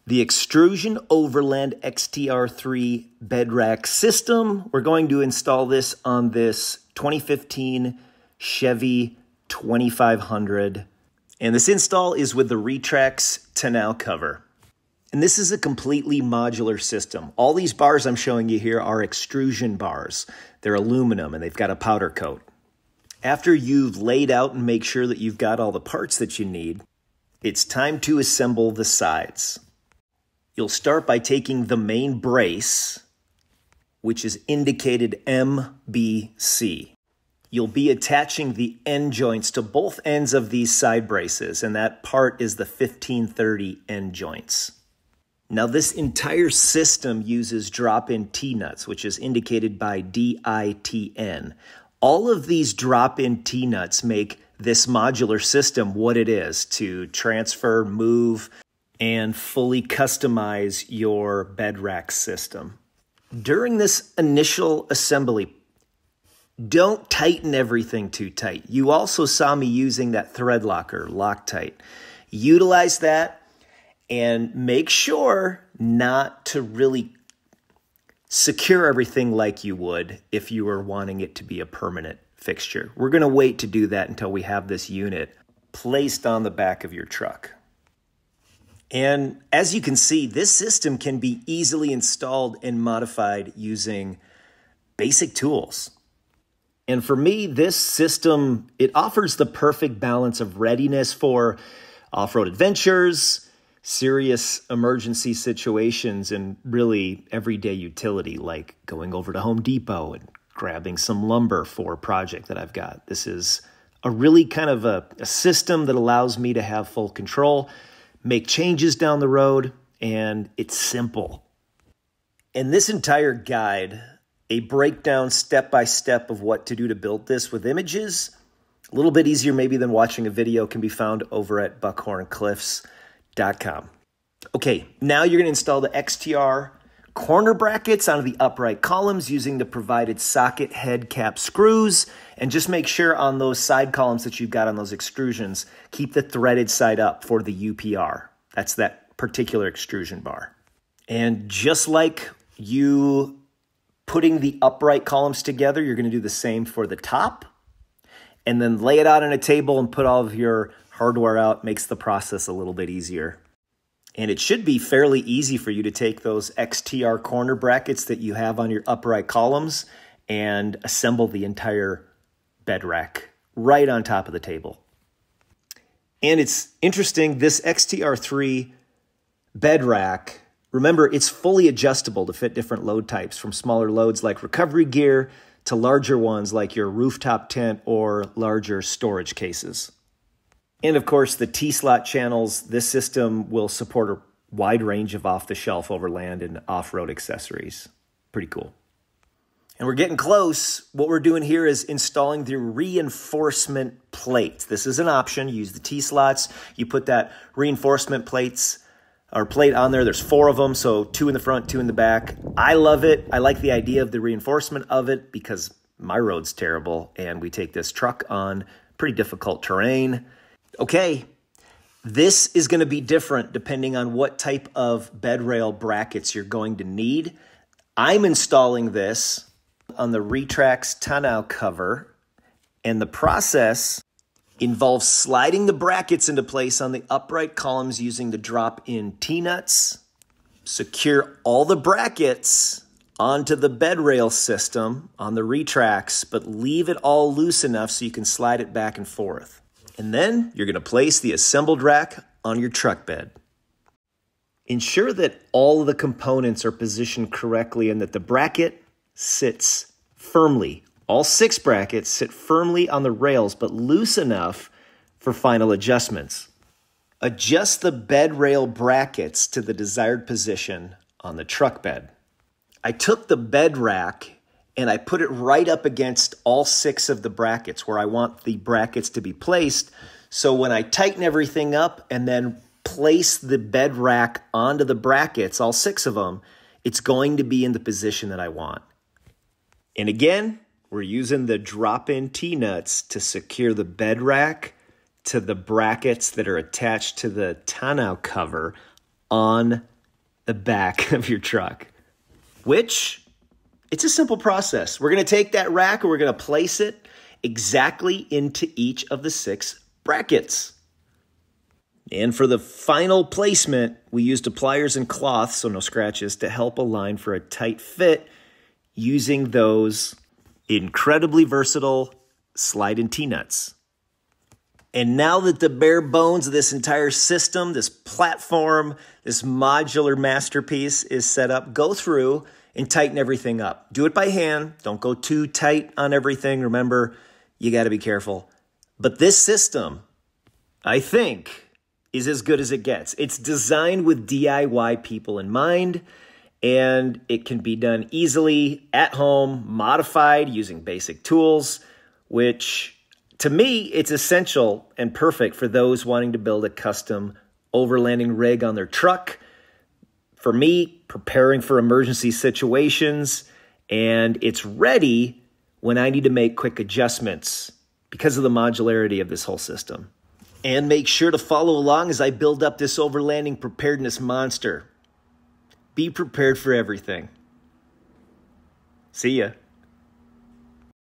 the Xtrusion Overland XTR3 bed rack system. We're going to install this on this 2015 Chevy 2500. And this install is with the Retrax Tonneau cover. And this is a completely modular system. All these bars I'm showing you here are extrusion bars. They're aluminum and they've got a powder coat. After you've laid out and make sure that you've got all the parts that you need, it's time to assemble the sides. You'll start by taking the main brace, which is indicated MBC. You'll be attaching the end joints to both ends of these side braces, and that part is the 1530 end joints. Now, this entire system uses drop-in T-nuts, which is indicated by DITN. All of these drop-in T-nuts make this modular system what it is to transfer, move, and fully customize your bed rack system. During this initial assembly, don't tighten everything too tight. You also saw me using that thread locker, Loctite. Utilize that and make sure not to really secure everything like you would if you were wanting it to be a permanent fixture. We're going to wait to do that until we have this unit placed on the back of your truck. And as you can see, this system can be easily installed and modified using basic tools. And for me, this system, it offers the perfect balance of readiness for off-road adventures, serious emergency situations, and really everyday utility, like going over to Home Depot and grabbing some lumber for a project that I've got. This is a really kind of a system that allows me to have full control, make changes down the road, and it's simple. In this entire guide, a breakdown step-by-step of what to do to build this with images, a little bit easier maybe than watching a video, can be found over at buckhorncliffs.com. Okay, now you're going to install the XTR corner brackets onto the upright columns using the provided socket head cap screws. And just make sure on those side columns that you've got on those extrusions, keep the threaded side up for the UPR. That's that particular extrusion bar. And just like you putting the upright columns together, you're going to do the same for the top. And then lay it out on a table and put all of your hardware out. Makes the process a little bit easier. And it should be fairly easy for you to take those XTR corner brackets that you have on your upright columns and assemble the entire bed rack right on top of the table. And it's interesting, this XTR3 bed rack, remember, it's fully adjustable to fit different load types, from smaller loads like recovery gear to larger ones like your rooftop tent or larger storage cases. And of course, the T-slot channels, this system will support a wide range of off-the-shelf overland and off-road accessories. Pretty cool. And we're getting close. What we're doing here is installing the reinforcement plates. This is an option. You use the T-slots. You put that reinforcement plate on there. There's 4 of them, so 2 in the front, 2 in the back. I love it. I like the idea of the reinforcement of it because my road's terrible, and we take this truck on pretty difficult terrain. Okay, this is going to be different depending on what type of bed rail brackets you're going to need. I'm installing this on the Retrax Tonneau cover, and the process involves sliding the brackets into place on the upright columns using the drop-in T-nuts, secure all the brackets onto the bed rail system on the Retrax, but leave it all loose enough so you can slide it back and forth. And then you're going to place the assembled rack on your truck bed. Ensure that all of the components are positioned correctly and that the bracket sits firmly. All 6 brackets sit firmly on the rails, but loose enough for final adjustments. Adjust the bed rail brackets to the desired position on the truck bed. I took the bed rack and I put it right up against all 6 of the brackets where I want the brackets to be placed. So when I tighten everything up and then place the bed rack onto the brackets, all 6 of them, it's going to be in the position that I want. And again, we're using the drop-in T-nuts to secure the bed rack to the brackets that are attached to the tonneau cover on the back of your truck, which it's a simple process. We're going to take that rack and we're going to place it exactly into each of the 6 brackets. And for the final placement, we used pliers and cloth, so no scratches, to help align for a tight fit using those incredibly versatile slide-in T-nuts. And now that the bare bones of this entire system, this platform, this modular masterpiece is set up, go through and tighten everything up. Do it by hand. Don't go too tight on everything. Remember, you got to be careful. But this system, I think, is as good as it gets. It's designed with DIY people in mind, and it can be done easily at home, modified using basic tools, which to me, it's essential and perfect for those wanting to build a custom overlanding rig on their truck. For me, preparing for emergency situations, and it's ready when I need to make quick adjustments because of the modularity of this whole system. And make sure to follow along as I build up this overlanding preparedness monster. Be prepared for everything. See ya.